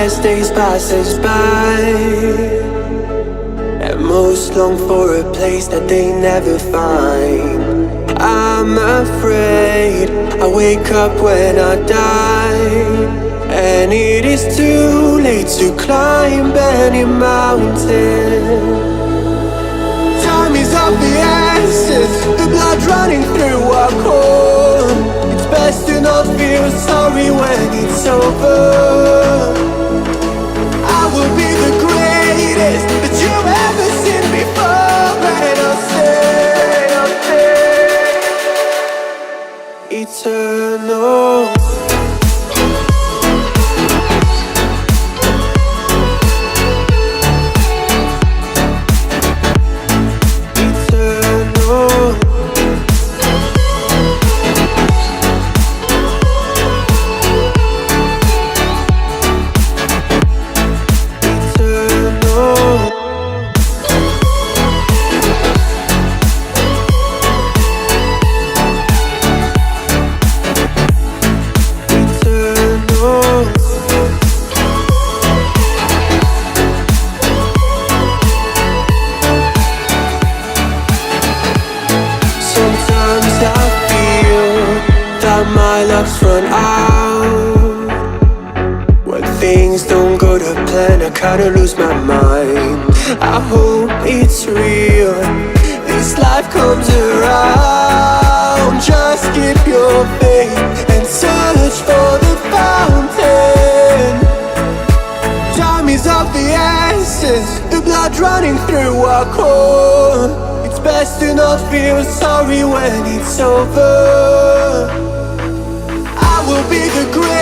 as days pass us by, and most long for a place that they never find. I'm afraid I wake up when I die, and it is too late to climb any mountain. Time is of the essence, the blood running through our core. It's best to not feel sorry when it's over. I will be the greatest that you've ever seen before, and I'll stay eternal. My luck's run out. When things don't go to plan, I kinda lose my mind. I hope it's real, this life comes around. Just keep your faith and search for the fountain. Time is of the essence, the blood running through our core. It's best to not feel sorry when it's over. Will be the greatest